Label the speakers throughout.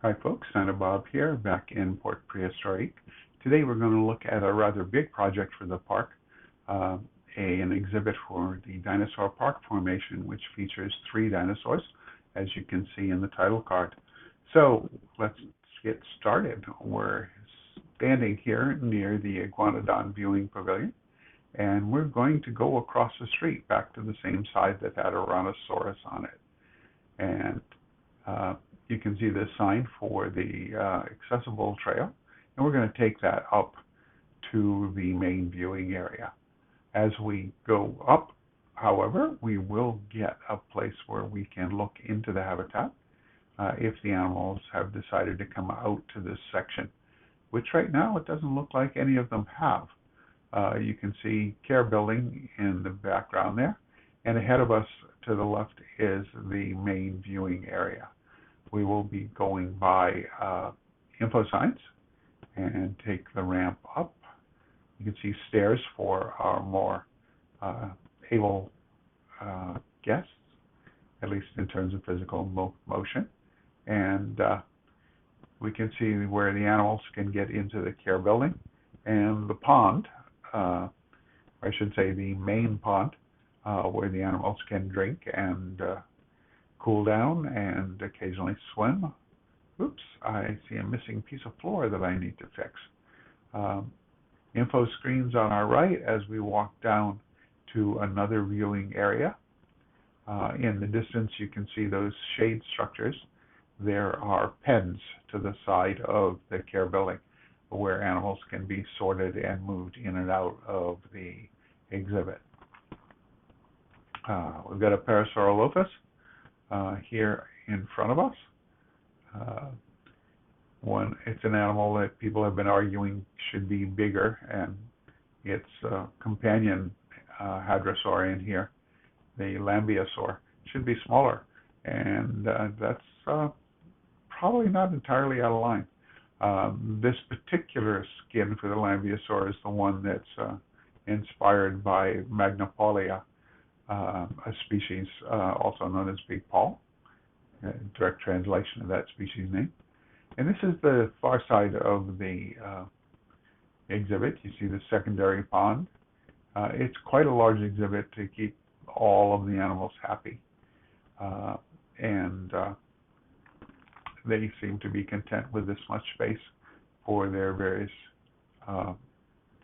Speaker 1: Hi folks, Santa Bob here, back in Port Prehistorique. Today we're going to look at a rather big project for the park, an exhibit for the Dinosaur Park Formation, which features 3 dinosaurs, as you can see in the title card. So let's get started. We're standing here near the Iguanodon Viewing Pavilion, and we're going to go across the street back to the same side that had Tyrannosaurus on it. And you can see this sign for the accessible trail, and we're going to take that up to the main viewing area. As we go up, however, we will get a place where we can look into the habitat if the animals have decided to come out to this section, which right now it doesn't look like any of them have. You can see care building in the background there, and ahead of us to the left is the main viewing area. We will be going by info signs and take the ramp up. You can see stairs for our more able guests, at least in terms of physical motion. And we can see where the animals can get into the care building. And the pond, I should say the main pond, where the animals can drink and cool down and occasionally swim. Oops, I see a missing piece of floor that I need to fix. Info screens on our right as we walk down to another viewing area. In the distance you can see those shade structures. There are pens to the side of the care building where animals can be sorted and moved in and out of the exhibit. We've got a Parasaurolophus here in front of us. It's an animal that people have been arguing should be bigger, and its companion hadrosaur here, the Lambeosaurus, should be smaller, and that's probably not entirely out of line. This particular skin for the Lambeosaurus is the one that's inspired by Magnopolia, a species also known as Big Paul, direct translation of that species name. And this is the far side of the exhibit. You see the secondary pond. It's quite a large exhibit to keep all of the animals happy. And they seem to be content with this much space for their various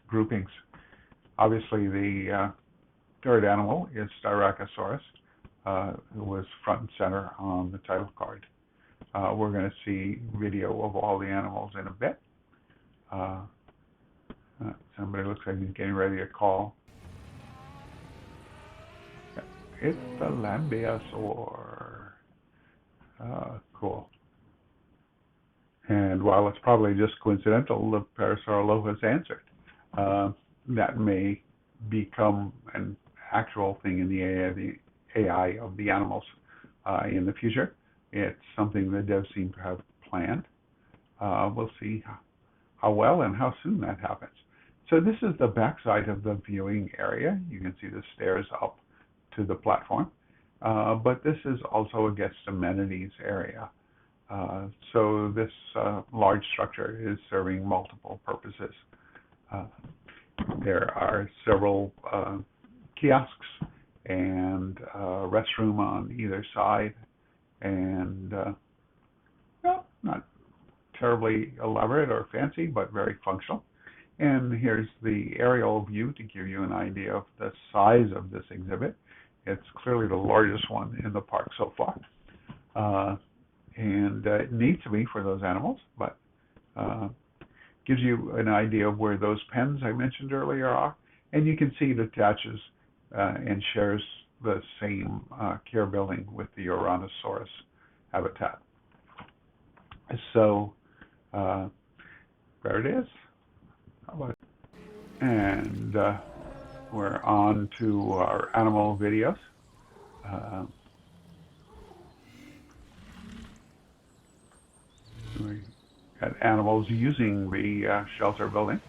Speaker 1: groupings. Obviously, the third animal is Styracosaurus, who was front and center on the title card. We're going to see video of all the animals in a bit. Somebody looks like he's getting ready to call. It's the Lambeosaurus. Cool. And while it's probably just coincidental, the Parasaurolophus answered. That may become an actual thing in the AI of the animals in the future. It's something the devs seem to have planned. We'll see how well and how soon that happens. So this is the backside of the viewing area. You can see the stairs up to the platform. But this is also a guest amenities area. So this large structure is serving multiple purposes. There are several kiosks and a restroom on either side, and well, not terribly elaborate or fancy, but very functional. And here's the aerial view to give you an idea of the size of this exhibit. It's clearly the largest one in the park so far. And it needs to be for those animals, but gives you an idea of where those pens I mentioned earlier are. And you can see it attaches and shares the same care building with the Tyrannosaurus habitat. So there it is. How about it? And we're on to our animal videos. We got animals using the shelter building,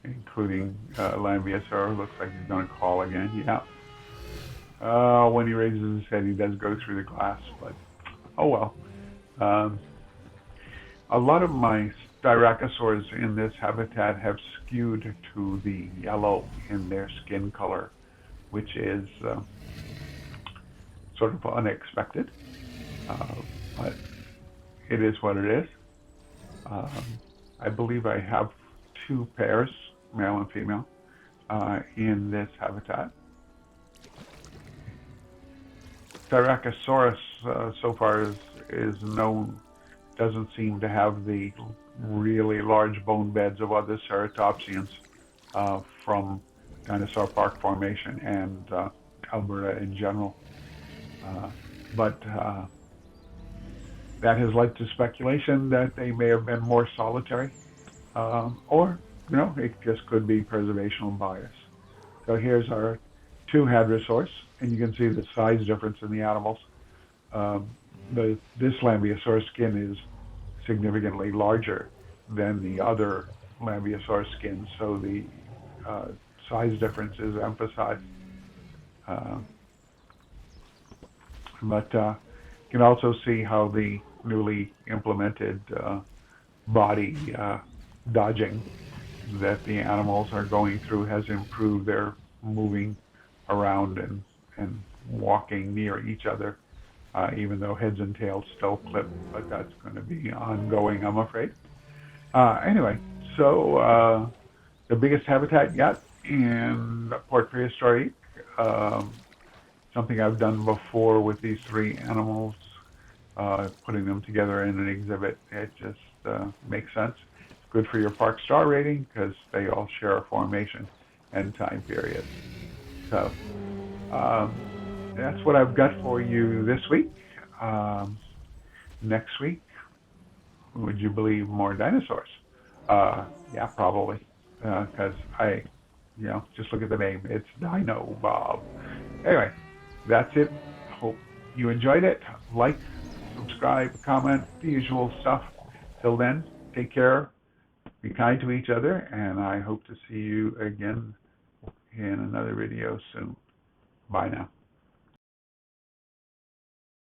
Speaker 1: including Lambeosaurus. Looks like he's going to call again. Yeah. When he raises his head, he does go through the glass, but Oh well. Um, a lot of my Styracosaurs in this habitat have skewed to the yellow in their skin color, which is sort of unexpected, uh, but it is what it is. Um, I believe I have two pairs, male and female, in this habitat. Styracosaurus, so far as is known, doesn't seem to have the really large bone beds of other ceratopsians from Dinosaur Park Formation and Alberta in general. But that has led to speculation that they may have been more solitary, or it just could be preservational bias. So here's our two hadrosaurs, and you can see the size difference in the animals. This Lambeosaurus skin is significantly larger than the other Lambeosaurus skins, so the size difference is emphasized. But you can also see how the newly implemented body dodging that the animals are going through has improved their moving around and walking near each other, even though heads and tails still clip, but that's going to be ongoing, I'm afraid. Anyway, so the biggest habitat yet in Port Prehistorique, something I've done before with these three animals, putting them together in an exhibit. It just makes sense. It's good for your park star rating because they all share a formation and time period. So that's what I've got for you this week. Next week, would you believe more dinosaurs? Yeah, probably, because just look at the name. It's Dino Bob. Anyway, that's it. Hope you enjoyed it. Like, subscribe, comment, the usual stuff. Till then, take care, be kind to each other, and I hope to see you again in another video soon. Bye now.